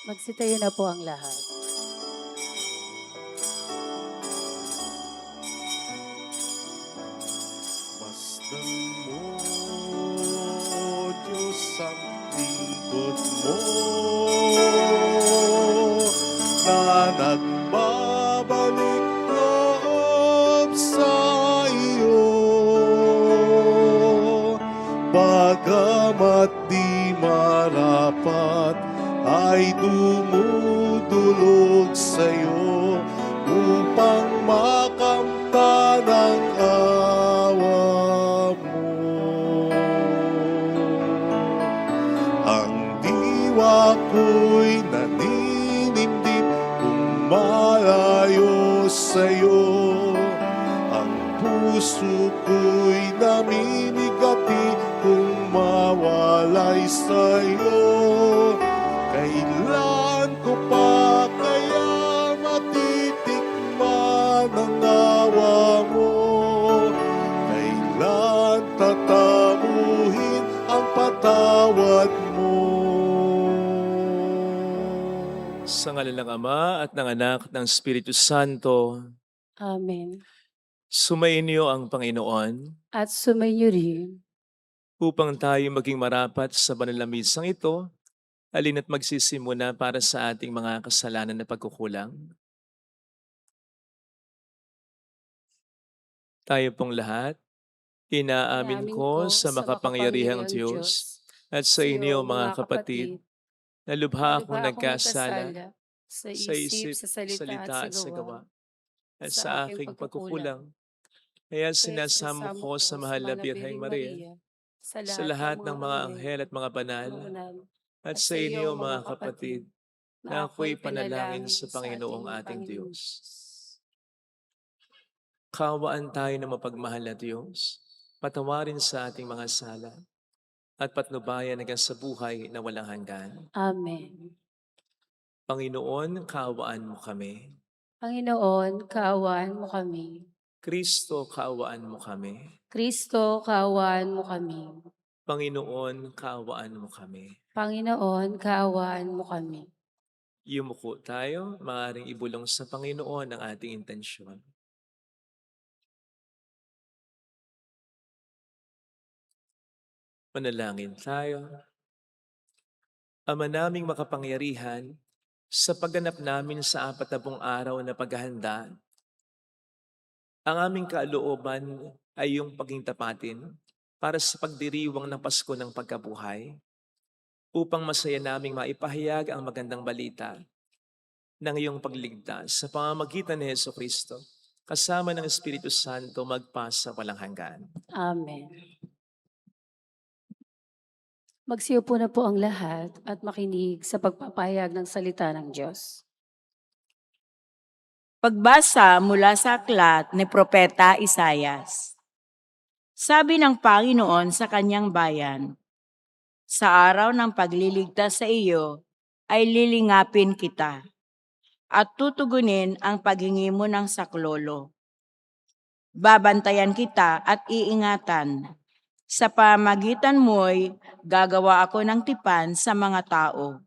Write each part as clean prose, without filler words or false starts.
Magsitayo na po ang lahat. Masdan mo, Diyos, ang lingkod mo na nagbabalik loob sa iyo. Bagamat di marapat ay dumudulog sa'yo upang makamtan ang awa mo. Ang diwa ko'y naninimdim kung malayo sa'yo. Ang puso ko'y namimigati kung mawalay sa'yo. Kailan ko pa kaya matitikman ang awa mo? Kailan tatamuhin ang patawad mo? Sa ngalan ng Ama at ng Anak at ng Espiritu Santo, Amen. sumainyo ang Panginoon At sumainyo rin. upang tayo maging marapat sa banal na misang ito, halina't magsisimuna para sa ating mga kasalanan na pagkukulang. Tayo pong lahat, inaamin Inamin ko ko sa sa makapangyarihang makapangyarihang Diyos Diyos, at sa sa inyo iyo mga mga kapatid, kapatid, na na lubha akong lubha akong nagkasala nagkasala sa sa isip, isip, sa salita at salita sa at sa gawa, gawa, at sa sa aking aking pagkukulang. pagkukulang. Kaya Kaya sinasamo sinasamo ko sa ko sa mahal na mga Birheng Birheng Maria, Maria, sa sa lahat ng lahat ng mga mga anghel anghel at mga banal, mga banal, at at sa sa iyo inyo mga mga kapatid, kapatid, na na ako'y ako'y panalangin pinalangin sa sa Panginoong ating ating Panginoong Diyos. Diyos. Kawaan tayo ng mapagmahal na Diyos, patawarin sa ating mga sala, at patnubayan hanggang sa buhay na walang hanggan. Amen. Panginoon, kaawaan mo kami. Panginoon, kaawaan mo kami. Kristo, kaawaan mo kami. Kristo, kaawaan mo kami. Panginoon, kaawaan mo kami. Panginoon, kaawaan mo kami. Yumuko tayo, maaaring ibulong sa Panginoon ang ating intensyon. Manalangin tayo. Ama naming makapangyarihan, sa pagganap namin sa 40 araw na paghahanda, ang aming kalooban ay iyong paging tapatin para sa pagdiriwang ng Pasko ng pagkabuhay, upang masaya naming maipahayag ang magandang balita ng iyong pagligtas sa pamamagitan ni Jesucristo, kasama ng Espiritu Santo magpasa walang hanggan. Amen. Magsiupo na po ang lahat at makinig sa pagpapahayag ng salita ng Diyos. Pagbasa mula sa aklat ni Propeta Isayas. Sabi ng Panginoon sa kanyang bayan, sa araw ng pagliligtas sa iyo ay lilingapin kita at tutugunin ang paghingi mo ng saklolo. Babantayan kita at iingatan. Sa pamagitan mo'y gagawa ako ng tipan sa mga tao.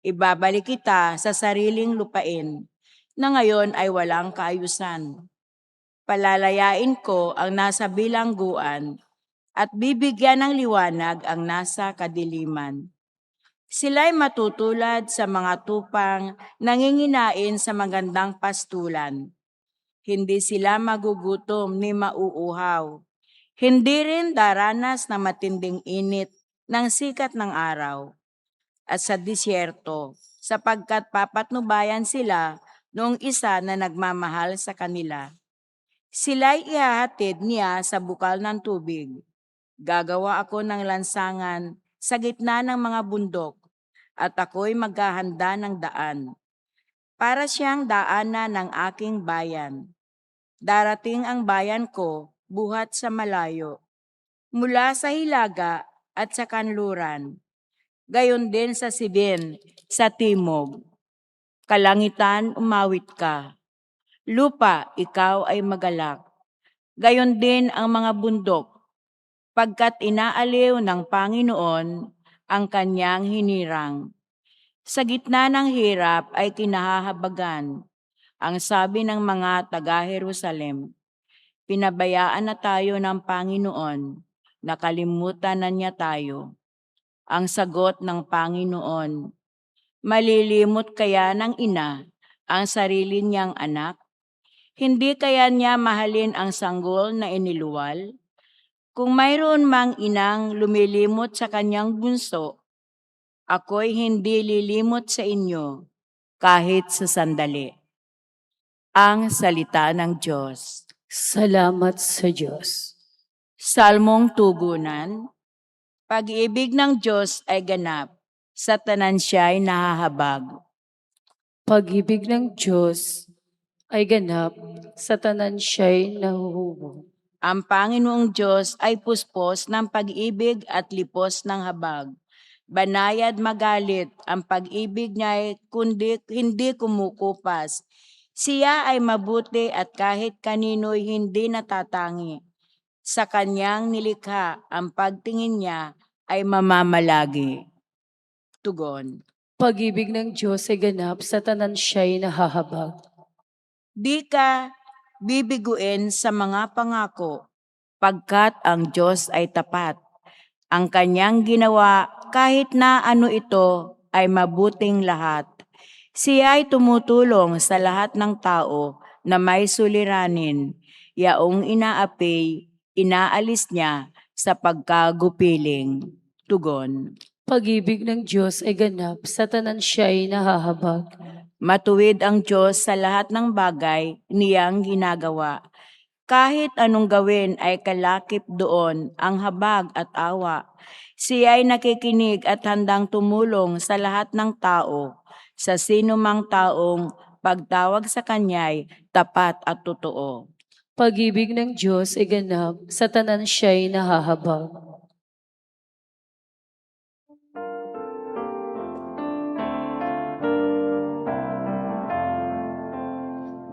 Ibabalik kita sa sariling lupain na ngayon ay walang kaayusan. Palalayain ko ang nasa bilangguan at bibigyan ng liwanag ang nasa kadiliman. Sila'y matutulad sa mga tupang nanginginain sa magandang pastulan. Hindi sila magugutom ni mauuhaw. Hindi rin daranas ng matinding init ng sikat ng araw. At sa disyerto, sapagkat papatnubayan sila noong isa na nagmamahal sa kanila. Sila'y ihahatid niya sa bukal ng tubig. Gagawa ako ng lansangan sa gitna ng mga bundok, at ako'y maghahanda ng daan. Para siyang daanan ng aking bayan. Darating ang bayan ko buhat sa malayo, mula sa hilaga at sa kanluran. Gayon din sa Sibin, sa timog. Kalangitan, umawit ka. Lupa, ikaw ay magalak. Gayon din ang mga bundok, pagkat inaaliw ng Panginoon ang kanyang hinirang. Sa gitna ng hirap ay kinahahabagan. Ang sabi ng mga taga-Jerusalem, pinabayaan na tayo ng Panginoon, nakalimutan na niya tayo. Ang sagot ng Panginoon, malilimot kaya ng ina ang sarili niyang anak? Hindi kaya niya mahalin ang sanggol na iniluwal? Kung mayroon mang inang lumilimot sa kanyang bunso, ako'y hindi lilimot sa inyo kahit sa sandali. Ang salita ng Diyos. Salamat sa Diyos. Salmong tugunan. Pag-ibig ng Diyos ay ganap, sa tanan siya'y nahahabag. Pag-ibig ng Diyos ay ganap, sa tanan siya'y nahuhubog. Ang Panginoong Diyos ay puspos ng pag-ibig at lipos ng habag. Banayad magalit, ang pag-ibig niya ay hindi kumukupas. Siya ay mabuti at kahit kanino'y hindi natatangi. Sa kanyang nilikha, ang pagtingin niya ay mamamalagi. Tugon. Pag-ibig ng Diyos ay ganap, sa tanan siya'y nahahabag. Di ka bibiguin sa mga pangako, pagkat ang Diyos ay tapat. Ang kanyang ginawa, kahit na ano ito, ay mabuting lahat. Siya ay tumutulong sa lahat ng tao na may suliranin. Yaong inaapi, inaalis niya sa pagkagupiling. Tugon. Pag-ibig ng Diyos ay ganap, sa tanan siya'y nahahabag. Matuwid ang Diyos sa lahat ng bagay niyang ginagawa. Kahit anong gawin ay kalakip doon ang habag at awa. Siya ay nakikinig at handang tumulong sa lahat ng tao. Sa sino mang taong pagtawag sa kanya'y tapat at totoo. Pag-ibig ng Diyos ay ganap, sa tanan siya'y nahahabag.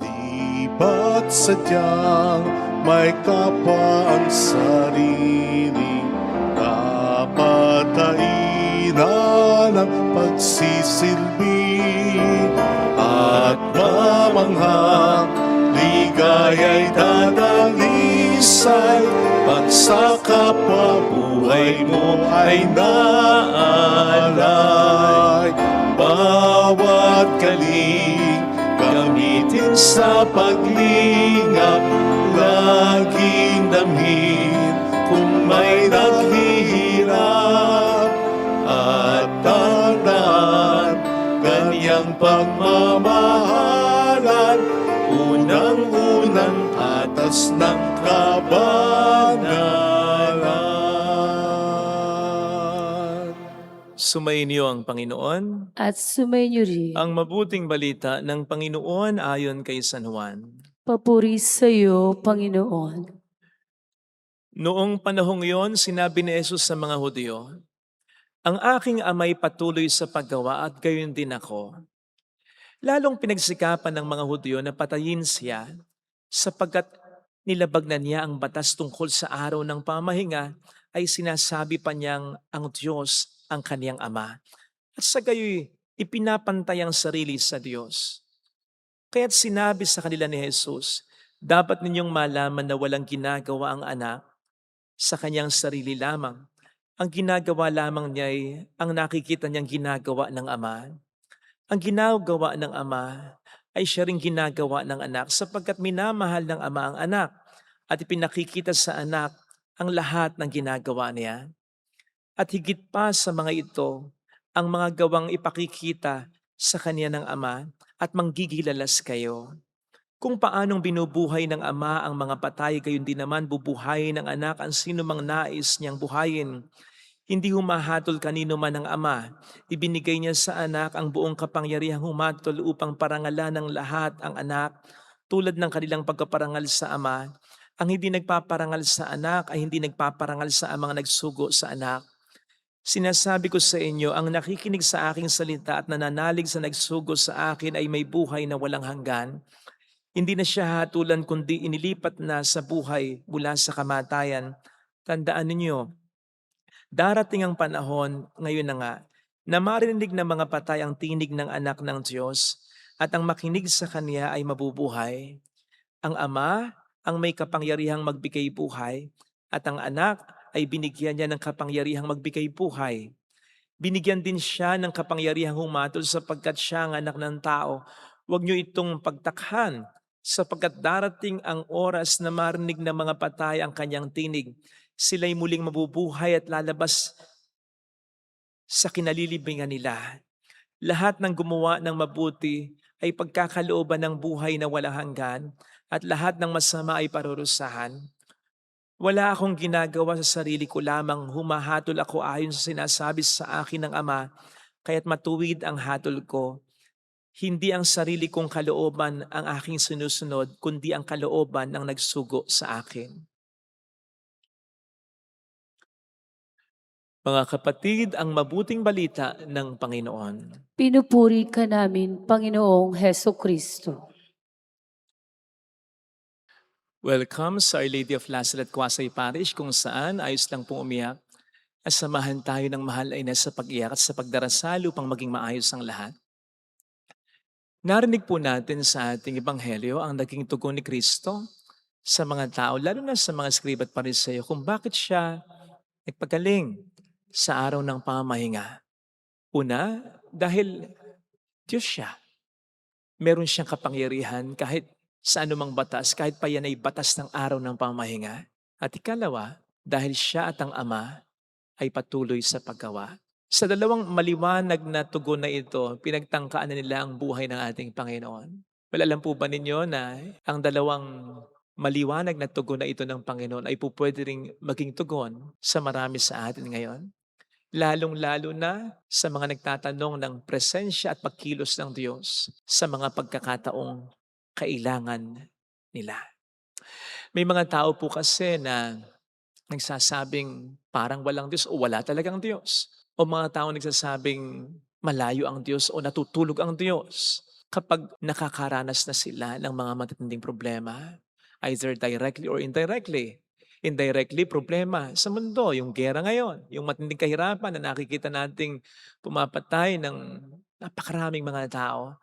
Di ba't sadyang may kapwa ang sarili, kapatainan ang pagsisilbi, at mamanghang ligaya'y dadalisay, pag sa kapwa buhay mo ay naalay. Bawat galing gamitin sa paglingap, laging damhin kung may naghihirap, at tandaan ganyang pagmamahalan, unang-unang atas ng kabanalan. Sumainyo ang Panginoon. At sumainyo rin. Ang mabuting balita ng Panginoon ayon kay San Juan. Papuri sa iyo, Panginoon. Noong panahong iyon, sinabi ni Jesus sa mga Hudyo, ang aking ama'y patuloy sa paggawa at gayon din ako. Lalong pinagsikapan ng mga Hudyo na patayin siya sapagkat nilabag na niya ang batas tungkol sa araw ng pamahinga, ay sinasabi pa niyang ang Diyos ang kaniyang ama. At sa gayoy, ipinapantay ang sarili sa Diyos. Kaya't sinabi sa kanila ni Jesus, dapat ninyong malaman na walang ginagawa ang anak sa kanyang sarili lamang. Ang ginagawa lamang niya ay ang nakikita niyang ginagawa ng ama. Ang ginagawa ng ama ay siya ring ginagawa ng anak sapagkat minamahal ng ama ang anak at ipinakikita sa anak ang lahat ng ginagawa niya. At higit pa sa mga ito, ang mga gawang ipakikita sa kanya ng ama at manggigilalas kayo. Kung paanong binubuhay ng ama ang mga patay, gayon din naman bubuhayin ng anak ang sino mang nais niyang buhayin. Hindi humahatol kanino man ng ama. Ibinigay niya sa anak ang buong kapangyarihang humatol upang parangalan ng lahat ang anak tulad ng kanilang pagkaparangal sa ama. Ang hindi nagpaparangal sa anak ay hindi nagpaparangal sa amang nagsugo sa anak. Sinasabi ko sa inyo, ang nakikinig sa aking salita at nananalig sa nagsugo sa akin ay may buhay na walang hanggan. Hindi na siya hatulan kundi inilipat na sa buhay mula sa kamatayan. Tandaan ninyo, darating ang panahon, ngayon na nga, na marinig ng mga patay ang tinig ng anak ng Diyos at ang makinig sa kanya ay mabubuhay. Ang Ama ang may kapangyarihang magbigay buhay at ang anak ay binigyan niya ng kapangyarihang magbigay buhay. Binigyan din siya ng kapangyarihang humatol sapagkat siya ang anak ng tao. Huwag niyo itong pagtakhan sapagkat darating ang oras na marinig ng mga patay ang kanyang tinig. Sila'y muling mabubuhay at lalabas sa kinalilibingan nila. Lahat ng gumawa ng mabuti ay pagkakalooban ng buhay na walang hanggan at lahat ng masama ay parurusahan. Wala akong ginagawa sa sarili ko lamang, humahatol ako ayon sa sinasabi sa akin ng Ama, kaya't matuwid ang hatol ko. Hindi ang sarili kong kalooban ang aking sinusunod, kundi ang kalooban ng nagsugo sa akin. Mga kapatid, ang mabuting balita ng Panginoon. Pinupuri ka namin, Panginoong Heso Kristo. Welcome sa Our Lady of Lazaret Quasay Parish kung saan ayos lang pong umiyak. At samahan tayo ng mahal ay nasa pag-iyak at sa pagdarasal upang maging maayos ang lahat. Narinig po natin sa ating Ebanghelyo ang naging tugon ni Kristo sa mga tao, lalo na sa mga Skriba at Pariseo, kung bakit siya nagpagaling sa araw ng pamamahinga. Una, dahil Diyos siya. Meron siyang kapangyarihan kahit sa anumang batas, kahit pa yan ay batas ng araw ng pamamahinga. At ikalawa, dahil siya at ang Ama ay patuloy sa paggawa. Sa dalawang maliwanag na tugon na ito, pinagtangkaan na nila ang buhay ng ating Panginoon. Well, alam po ba ninyo na ang dalawang maliwanag na tugon na ito ng Panginoon ay po pwede ring maging tugon sa marami sa atin ngayon? Lalong-lalo na sa mga nagtatanong ng presensya at pagkilos ng Diyos sa mga pagkakataong kailangan nila. May mga tao po kasi na nagsasabing parang walang Diyos o wala talagang Diyos. O mga tao nagsasabing malayo ang Diyos o natutulog ang Diyos kapag nakakaranas na sila ng mga matitinding problema, either directly or indirectly. Indirectly, problema sa mundo, yung gera ngayon, yung matinding kahirapan na nakikita nating pumapatay ng napakaraming mga tao.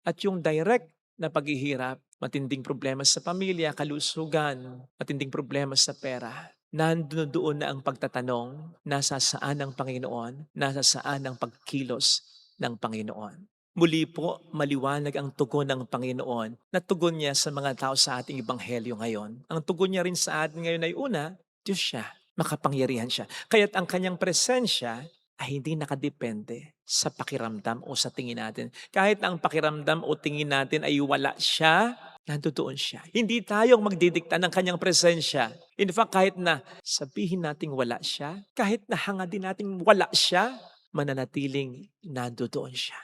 At yung direct na paghihirap, matinding problema sa pamilya, kalusugan, matinding problema sa pera. Nandoon na ang pagtatanong, nasa saan ang Panginoon, nasa saan ang pagkilos ng Panginoon. Muli po, maliwanag ang tugon ng Panginoon na tugon niya sa mga tao sa ating Ebanghelyo ngayon. Ang tugon niya rin sa atin ngayon ay una, Diyos siya, makapangyarihan siya. Kaya't ang kanyang presensya ay hindi nakadepende sa pakiramdam o sa tingin natin. Kahit ang pakiramdam o tingin natin ay wala siya, nandoon siya. Hindi tayong magdidikta ng kanyang presensya. In fact, kahit na sabihin nating wala siya, kahit na hanga din nating wala siya, mananatiling nandoon siya.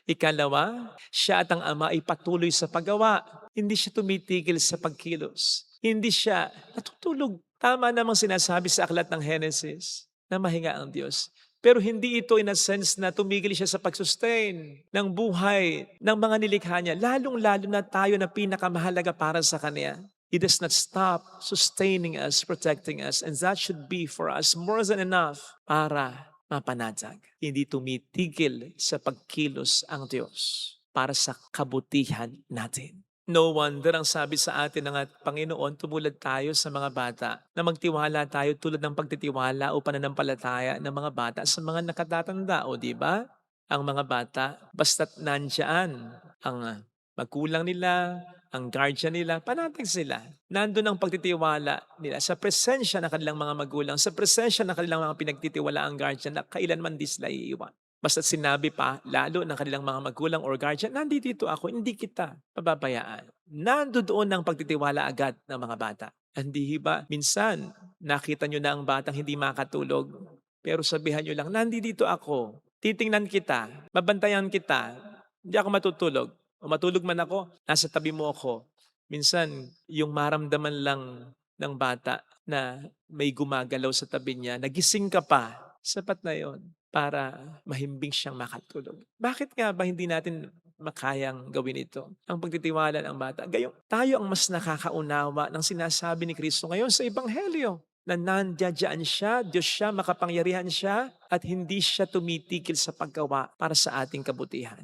Ikalawa, siya at ang Ama ay patuloy sa paggawa. Hindi siya tumitigil sa pagkilos. Hindi siya natutulog. Tama namang sinasabi sa aklat ng Genesis na mahinga ang Diyos. Pero hindi ito in a sense na tumigil siya sa pag-sustain ng buhay ng mga nilikha niya. Lalong-lalo na tayo na pinakamahalaga para sa Kanya. He does not stop sustaining us, protecting us. And that should be for us more than enough para mapanatag. Hindi tumitigil sa pagkilos ang Diyos para sa kabutihan natin. No wonder ang sabi sa atin ng Panginoon, tumulad tayo sa mga bata na magtiwala tayo tulad ng pagtitiwala o pananampalataya ng mga bata sa mga nakatatanda. O di ba? Ang mga bata, basta't nandyan ang magulang nila, ang guardian nila, panatag sila. Nandun ang pagtitiwala nila sa presensya ng kanilang mga magulang, sa presensya ng kanilang mga pinagtitiwala ang guardian na kailanman di sila iiwan. Basta sinabi pa, lalo ng kanilang mga magulang or guardian, nandito ako, hindi kita pababayaan. Nandoon ang pagtitiwala agad ng mga bata. Hindi ba, minsan, nakita nyo na ang batang hindi makatulog, pero sabihan nyo lang, nandito ako, titingnan kita, babantayan kita, hindi ako matutulog. O matulog man ako, nasa tabi mo ako. Minsan, yung maramdaman lang ng bata na may gumagalaw sa tabi niya, nagising ka pa, sapat na yon para mahimbing siyang makatulog. Bakit nga ba hindi natin makayang gawin ito? Ang pagtitiwala ng bata. Gayong tayo ang mas nakakaunawa ng sinasabi ni Kristo ngayon sa Ebanghelyo. na nandiyan siya, Diyos siya, makapangyarihan siya, at hindi siya tumitigil sa paggawa para sa ating kabutihan.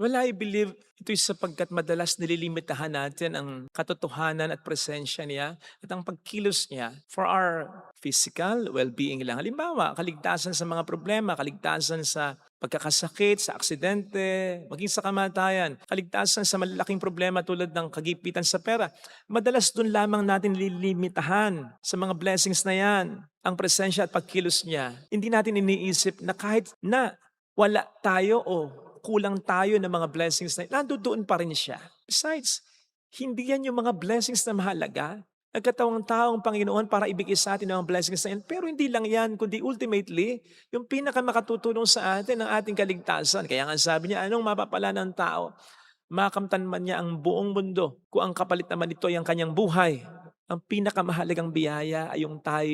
Well, I believe ito'y sapagkat madalas nililimitahan natin ang katotohanan at presensya niya at ang pagkilos niya for our physical well-being lang. Halimbawa, kaligtasan sa mga problema, kaligtasan sa pagkakasakit, sa aksidente, maging sa kamatayan, kaligtasan sa malalaking problema tulad ng kagipitan sa pera. Madalas doon lamang natin lilimitahan sa mga blessings na yan, ang presensya at pagkilos niya. Hindi natin iniisip na kahit na wala tayo o kulang tayo ng mga blessings na nandoon pa rin siya. Besides, hindi yan yung mga blessings na mahalaga. Nagkatawang taong Panginoon para ibigay sa atin ang mga blessings na yan. Pero hindi lang yan, kundi ultimately, yung pinakamakatutulong sa atin ang ating kaligtasan. Kaya nga sabi niya, anong mapapala ng tao? Makamtan man niya ang buong mundo kung ang kapalit naman ito ay ang kanyang buhay. Ang pinakamahalagang biyaya ay yung tayo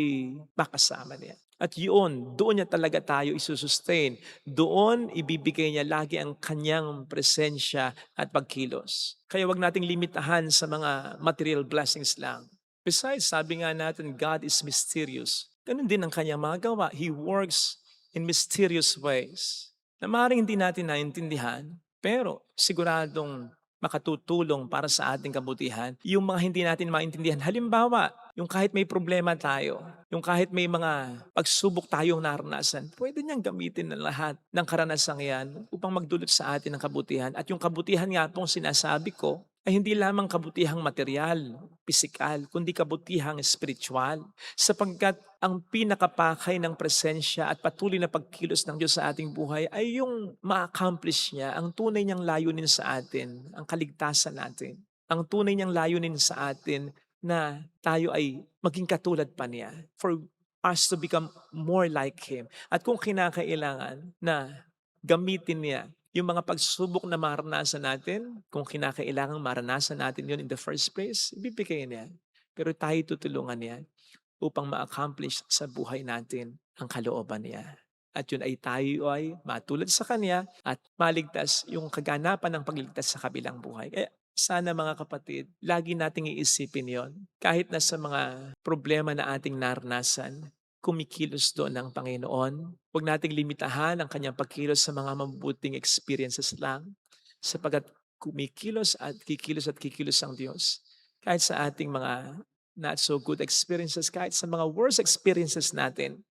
makasama niya. At yun, doon niya talaga tayo isusustain. Doon, ibibigay niya lagi ang kanyang presensya at pagkilos. Kaya wag nating limitahan sa mga material blessings lang. Besides, sabi nga natin, God is mysterious. Ganun din ang kanyang mga gawa. He works in mysterious ways. Na maaaring hindi natin naintindihan, pero siguradong makatutulong para sa ating kabutihan, yung mga hindi natin maintindihan. Halimbawa, yung kahit may problema tayo, yung kahit may mga pagsubok tayong naranasan, pwede niyang gamitin ng lahat ng karanasang yan upang magdulot sa atin ng kabutihan. At yung kabutihan nga pong sinasabi ko, ay hindi lamang kabutihang material, pisikal, kundi kabutihang spiritual. Sapagkat ang pinakapakay ng presensya at patuloy na pagkilos ng Diyos sa ating buhay ay yung ma-accomplish niya, ang tunay niyang layunin sa atin, ang kaligtasan natin. Ang tunay niyang layunin sa atin na tayo ay maging katulad pa niya. For us to become more like Him. At kung kinakailangan na gamitin niya yung mga pagsubok na maranasan natin, kung kinakailangan maranasan natin yun in the first place, ibibigay niya. Pero tayo tutulungan niya upang ma-accomplish sa buhay natin ang kalooban niya. At yun ay tayo ay matulad sa Kanya at maligtas yung kaganapan ng pagligtas sa kabilang buhay. Kaya sana mga kapatid, lagi nating iisipin yon. Kahit na sa mga problema na ating naranasan, kumikilos doon ng Panginoon. Huwag nating limitahan ang kanyang pagkilos sa mga mabuting experiences lang. Sapagkat kumikilos at kikilos ang Diyos. Kahit sa ating mga not so good experiences, kahit sa mga worst experiences natin,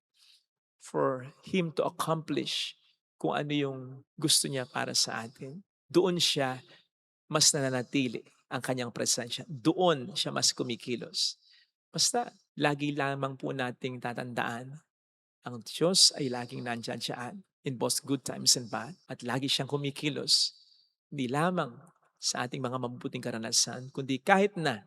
for Him to accomplish kung ano yung gusto niya para sa atin. Doon siya mas nananatili ang kanyang presensya. Doon siya mas kumikilos. Basta, lagi lamang po nating tatandaan, ang Diyos ay laging nandyan siyaan in both good times and bad. At lagi siyang kumikilos, hindi lamang sa ating mga mabuting karanasan, kundi kahit na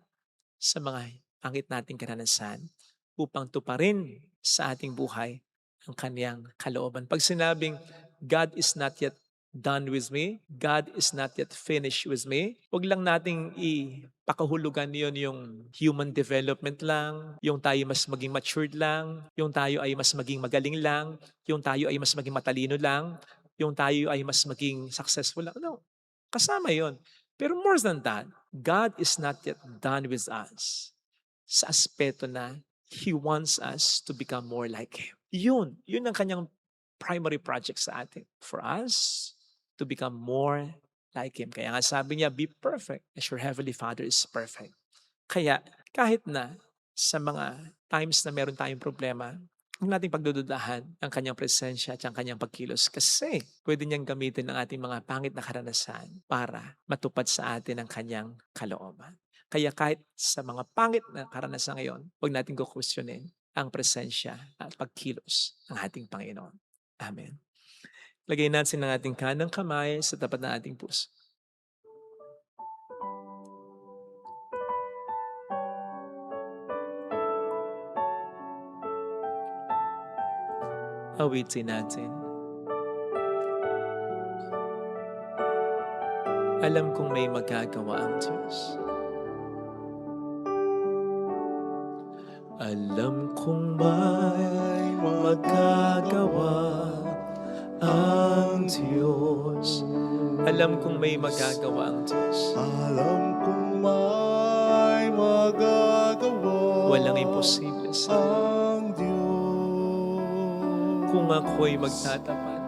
sa mga pangit nating karanasan, upang tuparin sa ating buhay ang kaniyang kalooban. Pag sinabing, God is not yet done with me, God is not yet finished with me, huwag lang nating ipakahulugan yon yung human development lang, yung tayo mas maging matured lang, yung tayo ay mas maging magaling lang, yung tayo ay mas maging matalino lang, yung tayo ay mas maging successful lang. No, kasama yon. Pero more than that, God is not yet done with us sa aspeto na He wants us to become more like Him. Yun ang kanyang primary project sa atin. For us to become more like Him. Kaya nga sabi niya, be perfect as your Heavenly Father is perfect. Kaya kahit na sa mga times na meron tayong problema, huwag nating pagdududahan ang kanyang presensya at ang kanyang pagkilos kasi pwede niyang gamitin ang ating mga pangit na karanasan para matupad sa atin ang kanyang kalooban. Kaya kahit sa mga pangit na karanasan ngayon, huwag nating kukwestiyonin ang presensya at pagkilos ng ating Panginoon. Amen. Lagay natin ang ating kanang kamay sa tapat ng ating puso. Awitin natin. Alam kong may magagawa ang Diyos. Alam kong may magagawa ang Diyos. Alam kong may magagawa ang Diyos. Alam kong may magagawa Walang imposible sa ang Diyos. kung ako'y magtatapat.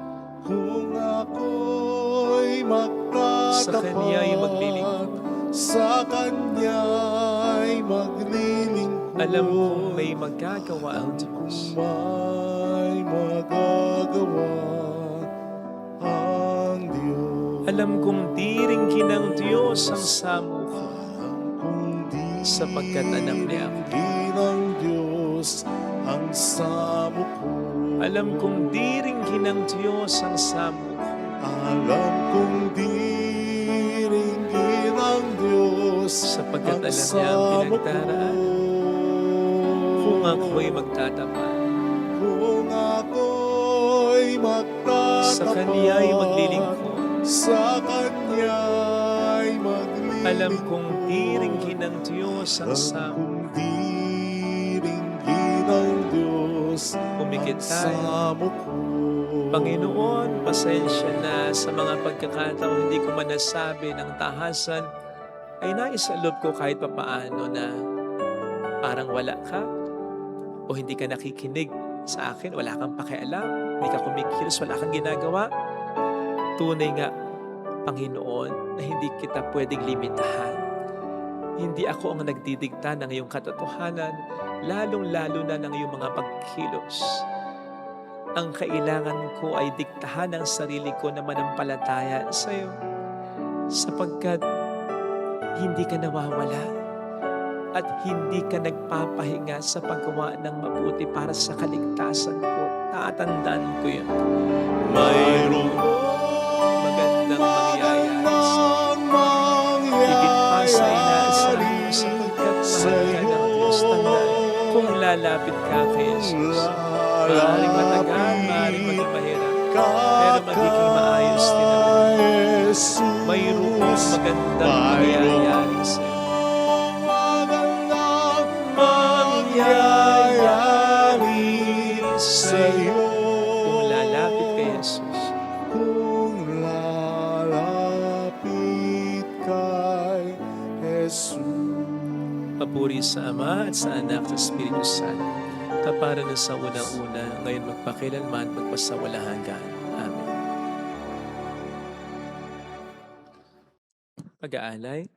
Kung ako'y magtatapat, Sa Kanya'y maglilingkod. Sa Kanya'y maglilingkod. Alam kong may magagawa ang Diyos. May magagawa ang Diyos. Alam kong di ringgin ng Diyos ang samo ko, Kung di sapagkat anak niya ako. ringgin ng Diyos ang samo ko. Alam kong di ringgin ng Diyos ang samo ko, Alam kong di ringgin ng Diyos sapagkat ang alam niya ang samo pinagdaraan. ko. Kung ako'y magtatapat, Kung ako'y magtatapat, sa Kanya'y maglilingkod. Sa Kanya'y maglilingkod. Alam kong di ringgin ng Diyos ang samo. Kung di ringgin ng Diyos Pumikit ang tayo. samo ko. Panginoon, pasensya na sa mga pagkakataon hindi ko man nasabi ng tahasan, ay naisaloob ko kahit papaano na parang wala ka o hindi ka nakikinig sa akin, wala kang pakialam, hindi ka kumikilos, wala kang ginagawa. Tunay nga, Panginoon, na hindi kita pwedeng limitahan. Hindi ako ang nagdidikta ng iyong katotohanan, lalong-lalo na ng iyong mga pagkilos. Ang kailangan ko ay diktahan ang sarili ko na manampalataya sa iyo, sapagkat hindi ka nawawala at hindi ka nagpapahinga sa paggawa ng mabuti para sa kaligtasan ko. Tatandaan ko yun. Mayroong Magandang mangyayari sa higit pa sa inaasahan mo, sapagkat mahal ka ng Diyos. Tandaan, kung lalapit ka kay Jesus, maaaring matagal, maaaring maging mahirap, pero magiging maayos din ang buhay. Mayroong magandang mangyayari sa iyo. mangyayari sa iyo. Kung lalapit kay Jesus, Kung lalapit kay Jesus. papuri sa Ama at sa Anak at sa Espiritu Santo, kapara na sa unang-una, ngayon magpakilanman, magpasawalang hanggan. Amen. Pag-aalay.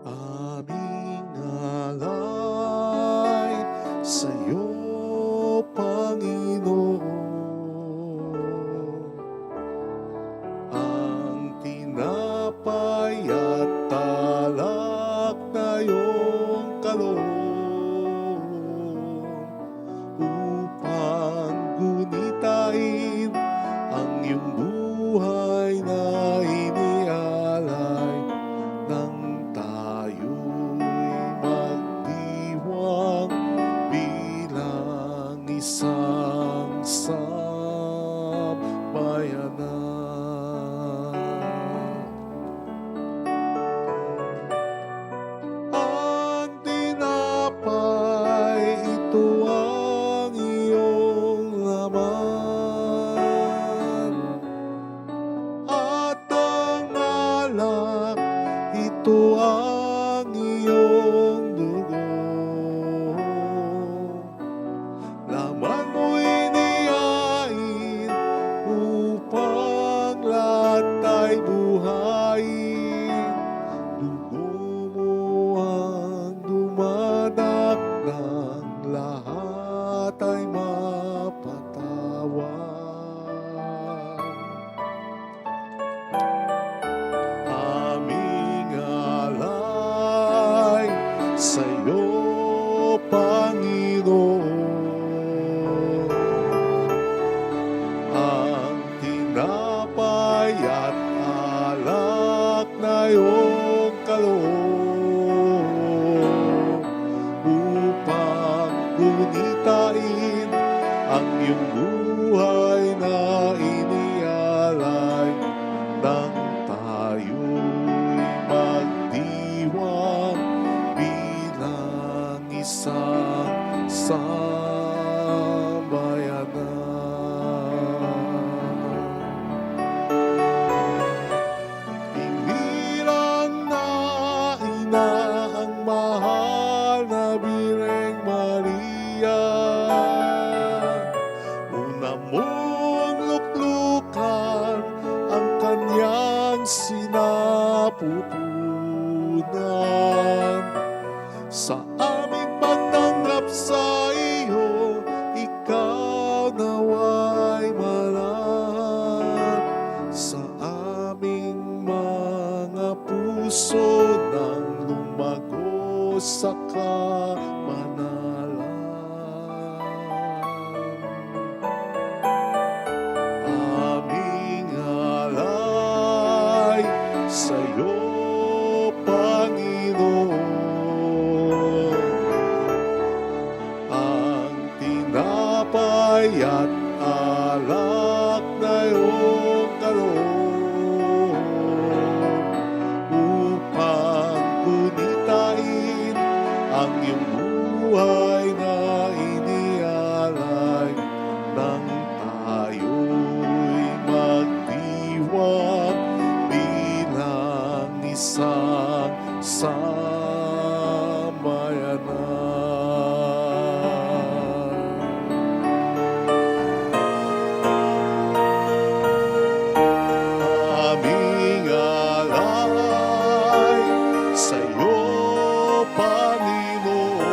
Aming alay sa iyo, Panginoon, ang tinapay at talak na iyong kaloob, upang gunitain ang iyong buhay na inialay nang tayo'y magdiwang bilang isang sambayanan. Ang tinapay, ito ang iyong laman, at ang alak, ito ang iyong dugo. Laman mo'y niyain upang ang iyong buhay na inialay nang tayo'y magdiwang bilang isang sambayanan. Hinirang na ina ang mahal na Birheng Maria, una mong luklukan ang kanyang sinapupunan. Sa aming pagtanggap sa iyo, ikaw nawa'y manahan sa aming mga puso nang lumago sa kamanalan. Aming alay sa'yo, Panginoon, ang tinapay at alak na iyong kaloob upang gunitain ang iyong buhay na inialay nang tayo'y magdiwang bilang isang sambayanan. Aming alay sa'yo, Panginoon,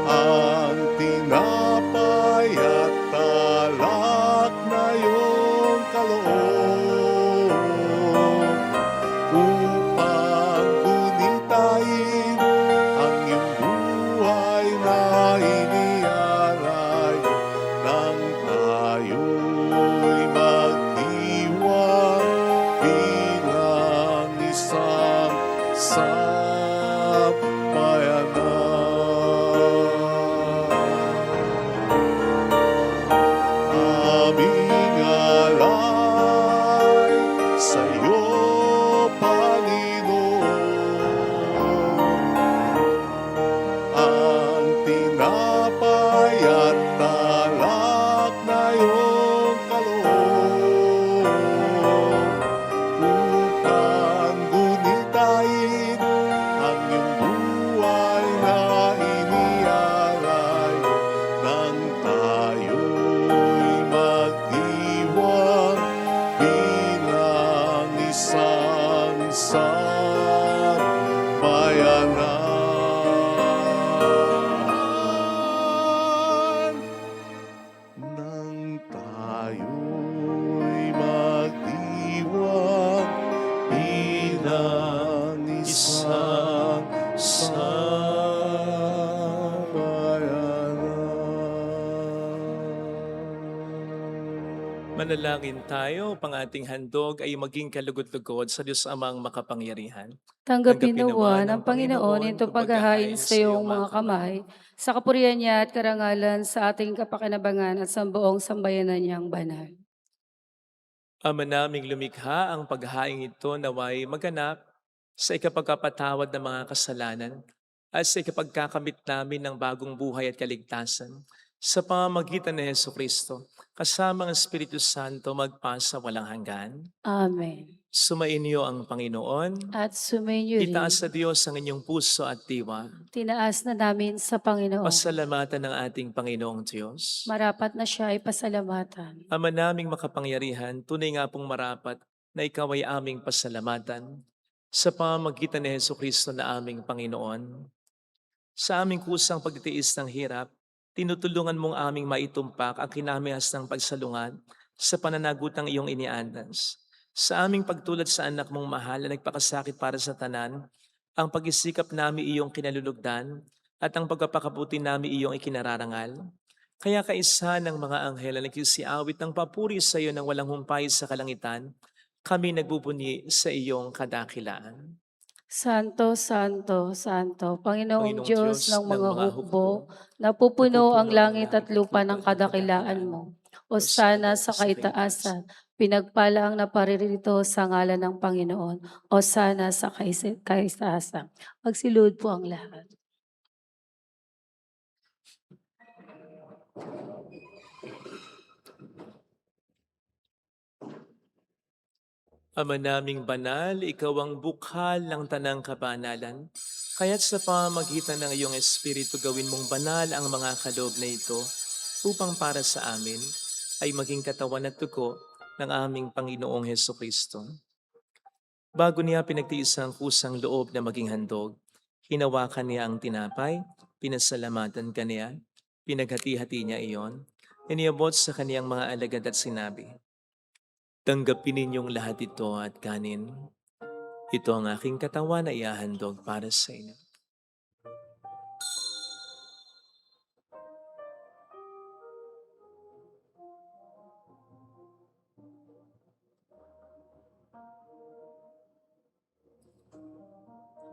ang tinapay at alak na iyong kaloob upang gunitain ang iyong buhay na inialay nang tayo'y magdiwang bilang isang sambayanan. Aming alay sa'yo, Panginoon, ang tinapay at alak na iyong kaloob upang gunitain ang iyong buhay na inialay nang tayo'y magdiwang bilang isang sambayanan. Nang tayo'y magdiwang bilang isang sambayanan. Manalangin tayo, pang ating handog ay maging kalugod-lugod sa Diyos Amang makapangyarihan. Tanggapin Tanggapin nawa nawa ng ng Panginoon Panginoon itong paghahain sa iyong mga kamay, kamay, sa kapurihan niya at karangalan sa ating kapakinabangan at sa buong sambayanan niyang banal. Ama naming lumikha, ang paghahain ito naway maganap sa ikapagkapatawad ng mga kasalanan at sa ikapagkakamit namin ng bagong buhay at kaligtasan sa pamamagitan ni Jesucristo, kasama ang Espiritu Santo magpasa walang hanggan. Amen. Sumainyo ang Panginoon. At sumainyo rin, Itaas sa Diyos ang inyong puso at diwa. tinaas na namin sa Panginoon. Pasalamatan ng ating Panginoong Diyos. Marapat na siya ay pasalamatan. Ama naming makapangyarihan, tunay nga pong marapat na ikaw ay aming pasalamatan sa pamamagitan ni Jesucristo na aming Panginoon. Sa aming kusang pagtitiis ng hirap, tinutulungan mong aming maitumpak ang kinamihas ng pagsalungat sa pananagutang iyong iniandas. Sa aming pagtulad sa anak mong mahal na nagpakasakit para sa tanan, ang pag-isikap namin iyong kinalulugdan at ang pagpapakabuti namin iyong ikinararangal. Kaya kaisa ng mga anghel na nagsisiawit ng papuri sa iyo ng walang humpay sa kalangitan, kami nagbubunyi sa iyong kadakilaan. Santo, Santo, Santo, Panginoong Panginoong Diyos Diyos ng ng mga mga hukbo, hukbo, napupuno ang napupuno ang langit at langit at lupa ng lupa ng kadakilaan kadakilaan mo. mo. Hosana Hosana sa sa kaitaasan. kaitaasan, pinagpala ang naparirito sa ngalan ng Panginoon. Hosana sa kaitaasan. Magsilud po ang lahat. Ama naming banal, ikaw ang bukhal ng tanang kabanalan. Kaya't sa pamamagitan ng iyong Espiritu gawin mong banal ang mga kaloob na ito upang para sa amin ay maging katawan at dugo ng aming Panginoong Heso Kristo. Bago niya pinagtiis ang kusang loob na maging handog, hinawakan niya ang tinapay, pinasalamatan kaniya, pinaghati-hati niya iyon, iniabot sa kaniyang mga alagad at sinabi, "Tanggapin ninyong lahat ito at kanin. Ito ang aking katawan na iahandog para sa inyo."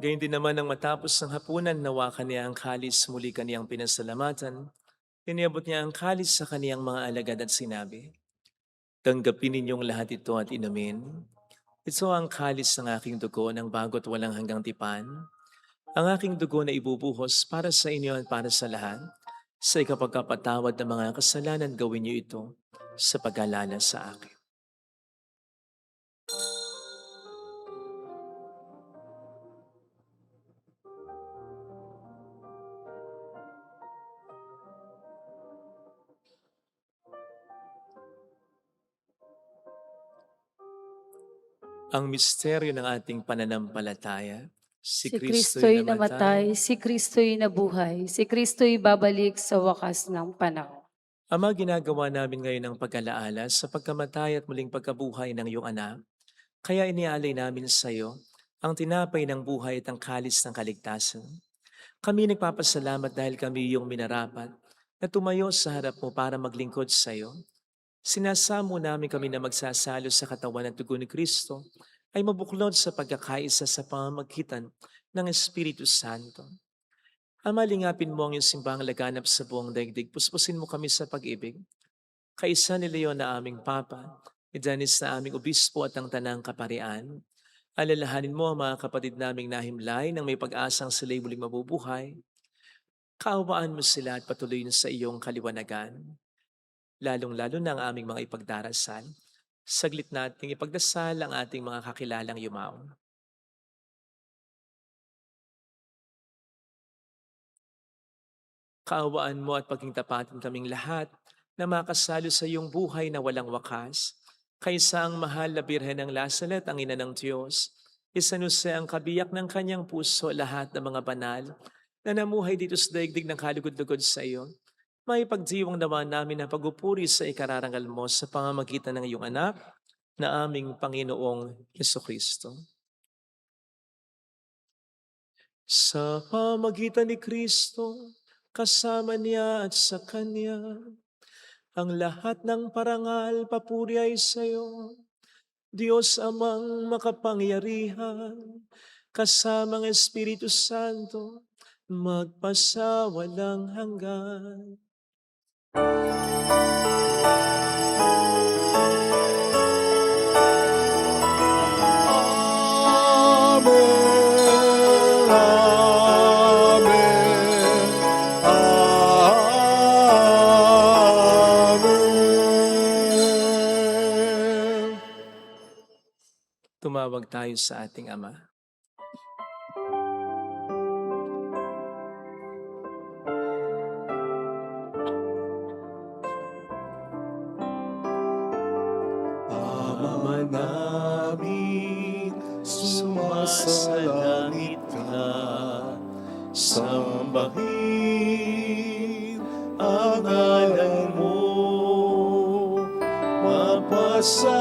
Gayun din naman nang matapos ng hapunan, nawakan niya ang kalis, muli kaniyang pinasalamatan. Iniabot niya ang kalis sa kaniyang mga alagad at sinabi, "Tanggapin ninyong lahat ito at inumin. Ito ang kalis ng aking dugo ng bago't walang hanggang tipan. Ang aking dugo na ibubuhos para sa inyo at para sa lahat. Sa ikapagkapatawad ng mga kasalanan, gawin niyo ito sa pag-alala sa akin." Ang misteryo ng ating pananampalataya, si Si Kristo'y Kristo'y namatay. namatay, si Kristo'y nabuhay, si Kristo'y babalik sa wakas ng panahon. Ama, ginagawa namin ngayon ang pag-alaala sa pagkamatay at muling pagkabuhay ng iyong anak. Kaya inialay namin sa iyo ang tinapay ng buhay at ang kalis ng kaligtasan. Kami nagpapasalamat dahil kami iyong minarapat na tumayo sa harap mo para maglingkod sa iyo. Sinasamo namin kami na magsasalo sa katawan at dugo ni Kristo ay mabuklod sa pagkakaisa sa pamamagitan ng Espiritu Santo. Ama, lingapin mo ang iyong simbahang laganap sa buong daigdig. Puspusin mo kami sa pag-ibig. Kaisa ni Leon na aming Papa, ni Dennis na aming Obispo at ang Tanang Kaparian. Alalahanin mo ang mga kapatid naming nahimlay nang may pag-asang sila'y muling mabubuhay. Kaawaan mo sila at patuloy sa iyong kaliwanagan. Lalong-lalo na ang aming mga ipagdarasal. Saglit nating ipagdasal ang ating mga kakilalang yumaon. Kaawaan mo at paging tapatin kaming lahat na makasalo sa iyong buhay na walang wakas. Kaysa ang mahal na Birhen ng Lasalet, ang ina ng Diyos, isanuse ang kabiyak ng kanyang puso lahat ng mga banal na namuhay dito sa daigdig ng kalugod-lugod sa iyo. May pagdiwang naman namin na pagupuri sa ikararangal mo sa pamamagitan ng iyong anak na aming Panginoong Hesukristo. Sa pamamagitan ni Kristo, kasama niya at sa Kanya, ang lahat ng parangal, papuri ay sa iyo, Diyos Amang makapangyarihan, kasamang Espiritu Santo, magpasawalang hanggan. Amen. Amen. Amen. Tumawag tayo sa ating Ama. Ama namin, sumasalangit ka, sambahin ang ngalan mo, mapasa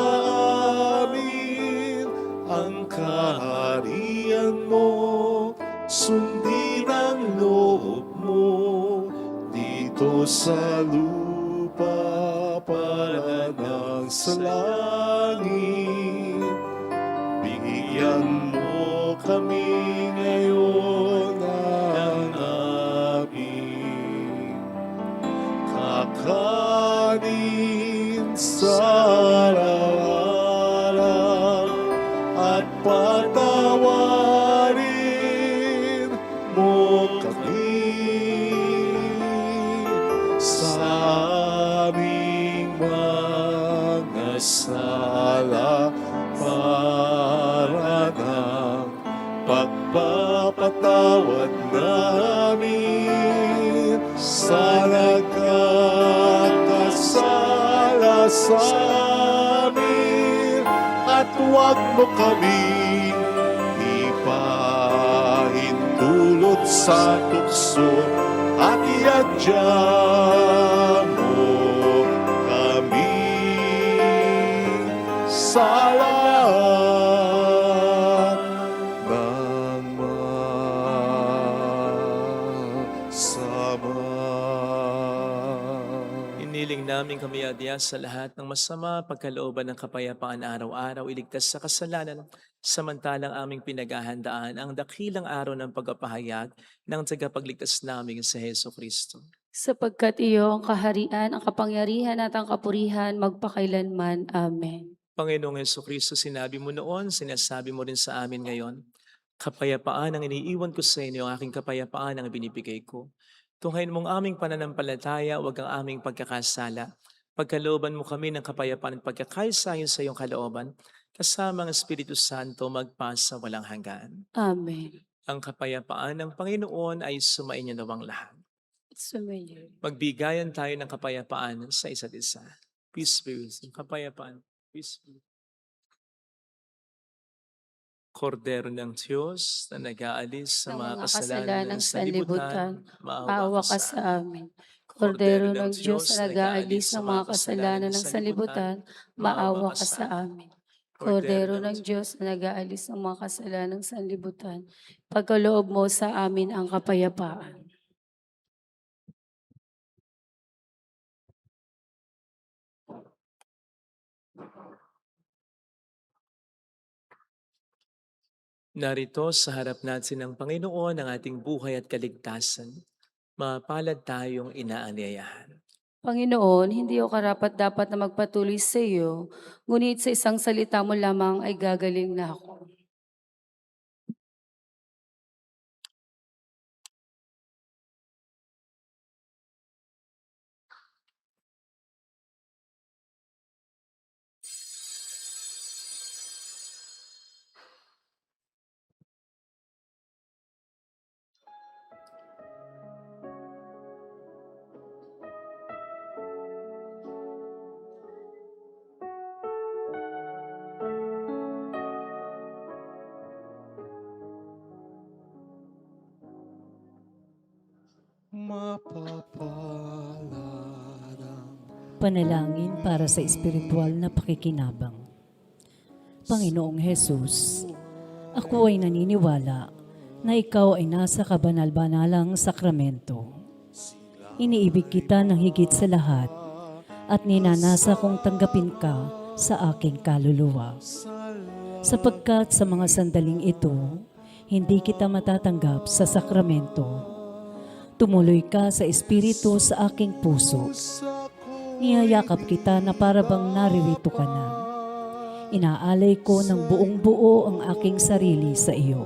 amin ang kaharian mo, sundin ang loob mo dito sa lupa para ng sa langit. Bigyan mo kami ngayon ang aming kakanin sa araw-araw at patawarin mo kami sa aming mga sala para ng pagpapatawad namin sa nagkakasala sa amin, at huwag mo kami ipahintulot sa tukso, at iadya mo kami sa lahat ng masama. Iniling namin kami adya sa lahat ng masama, pagkalooban ng kapayapaan araw-araw, iligtas sa kasalanan, samantalang aming pinaghahandaan ang dakilang araw ng pagpapahayag ng tagapagligtas namin sa Heso Kristo. Sapagkat iyo ang kaharian, ang kapangyarihan at ang kapurihan magpakailanman. Amen. Panginoong Heso Kristo, sinabi mo noon, sinasabi mo rin sa amin ngayon, kapayapaan ang iniiwan ko sa inyo, ang aking kapayapaan ang binibigay ko. Tunghayin mong aming pananampalataya, huwag ang aming pagkakasala. Pagkalooban mo kami ng kapayapaan at pagkakaisayon sa iyong kalooban, kasama ang Espiritu Santo magpasa walang hanggan. Amen. Ang kapayapaan ng Panginoon ay sumainyo nawang lahat. Sumayo. Magbigayan tayo ng kapayapaan sa isa't isa. Peace be with you. Kapayapaan. Peace be with you. Kordero ng Diyos na nag-aalis sa mga kasalanan ng sanlibutan, Maawa ka sa amin. Kordero ng Diyos na nag-aalis ng mga kasalanan ng sanlibutan, maawa ka sa amin. Kordero ng Diyos na nag-aalis ng mga kasalanan ng sanlibutan, pagkaloob mo sa amin ang kapayapaan. Narito sa harap natin ng Panginoon ang ating buhay at kaligtasan. Mapalad tayong inaanyayahan. Panginoon, hindi ako karapat-dapat na magpatuloy sa iyo, ngunit sa isang salita mo lamang ay gagaling na ako. Mapapalad ang Panalangin para sa espiritual na pakikinabang. Panginoong Hesus, ako ay naniniwala na ikaw ay nasa kabanal-banalang sakramento. Iniibig kita ng higit sa lahat at ninanasa kong tanggapin ka sa aking kaluluwa. Sapagkat sa mga sandaling ito, hindi kita matatanggap sa sakramento. Tumuloy ka sa espiritu sa aking puso. Niyayakap kita na para bang naririto ka na. Inaalay ko ng buong buo ang aking sarili sa iyo.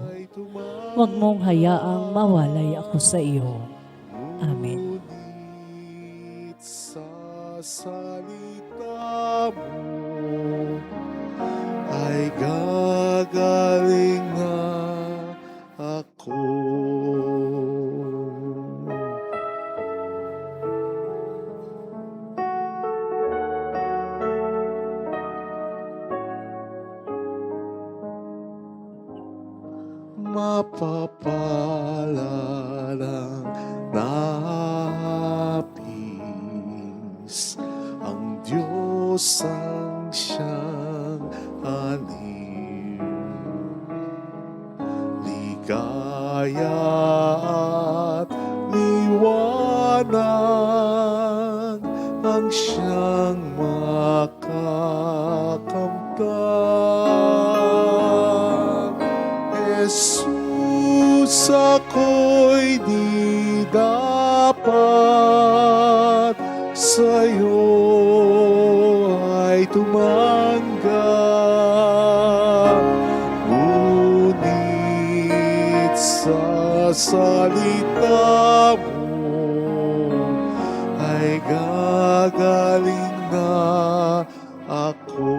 Huwag mong hayaang mawalay ako sa iyo. Amen. ngunit sa salita mo ay gagaling na ako. Mapapalad ang nais, ang Diyos ang siyang aliw. Ligaya at liwanag ang siyang makakamtan. Jesus, ako'y di dapat sa'yo ay tumanggap. Ngunit sa salita mo ay gagaling na ako.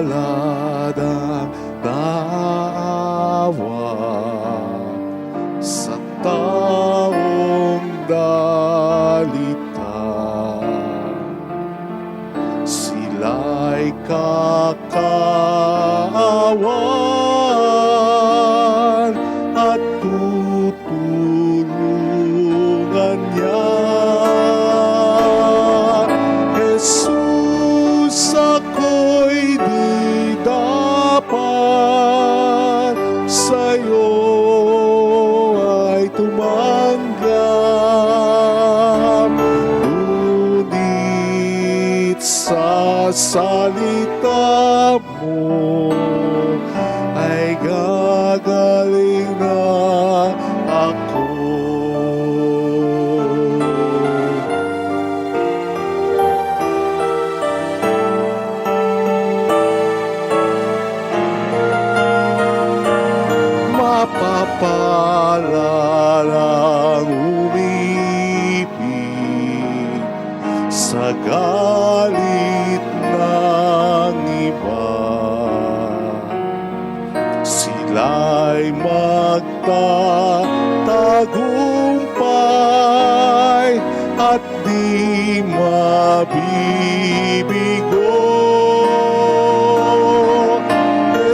Mapapalad ang naawa sa taong dalita. Sila'y kakaawan at tutulungan niya. Jesus, ako'y di dapat sa'yo ay tumanggap. Ngunit sa salita mo ay gagaling na ako. Mapapalalang umibig sa galit ng iba. Sila'y magtatagumpay at di mabibigo.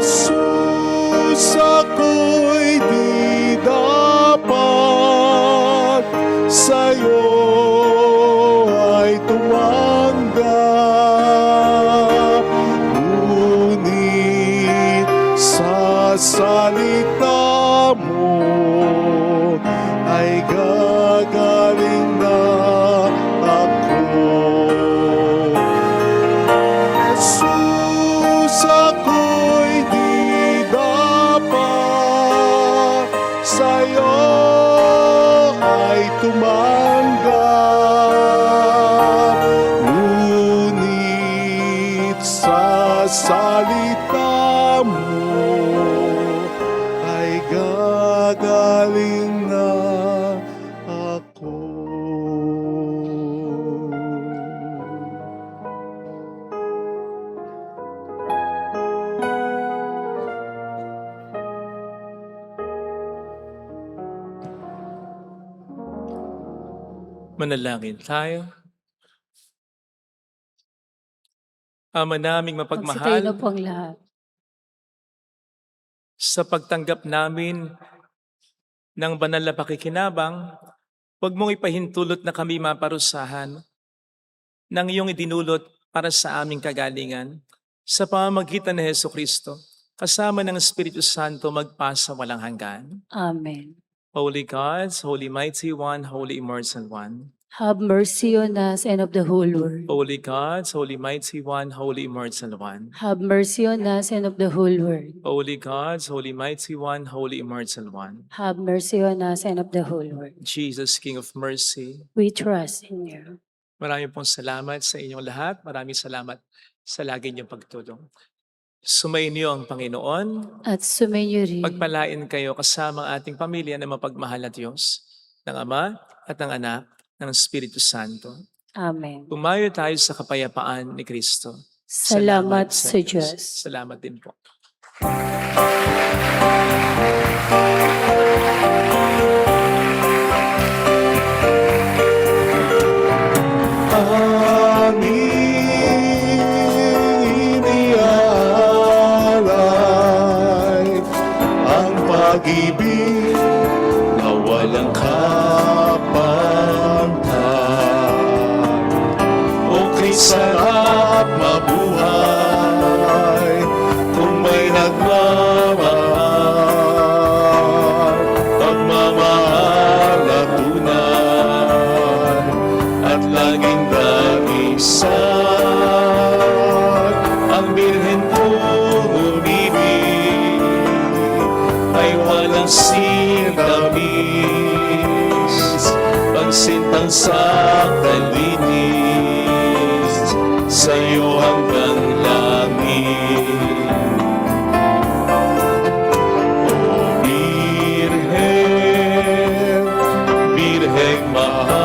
Jesus, ako'y di dapat sa'yo ay tumanggap. Ngunit sa salita mo ay gagaling na ako. Jesus, ako'y di dapat sa'yo ay tumanggap. Ngunit sa salita mo ay gagaling na ako. Manalangin tayo. Ama naming Magsitayo na mapagmahal, po ang lahat. sa pagtanggap namin ng banal na pakikinabang, huwag mong ipahintulot na kami maparusahan ng iyong idinulot para sa aming kagalingan sa pamamagitan ni Hesukristo, kasama ng Espiritu Santo magpasa walang hanggan. Amen. Holy God, Holy Mighty One, Holy Immortal One. Have mercy on us and of the whole world. Holy God, Holy Mighty One, Holy Immortal One. Have mercy on us and of the whole world. Holy God, Holy Mighty One, Holy Immortal One. Have mercy on us and of the whole world. Jesus, King of Mercy, We trust in you. maraming pong salamat sa inyong lahat. Maraming salamat sa lagi niyong pagtulong. Sumainyo ang Panginoon. At sumainyo rin. Pagpalain kayo kasama ang ating pamilya na mapagmahal na Diyos, ng Ama at ng Anak, ng Espiritu Santo. Amen. Tumayo tayo sa kapayapaan ni Kristo. Salamat sa Diyos. Salamat din po. Aming inialay ang pag-ibig na walang kapantay. Okay, sarap mabuhay kung may nagmamahal minsan ang birhen kong umibig ay walang sintamis, pagsintang sa kalinis, sa'yo hanggang langit. O Birhen, Birheng mahal,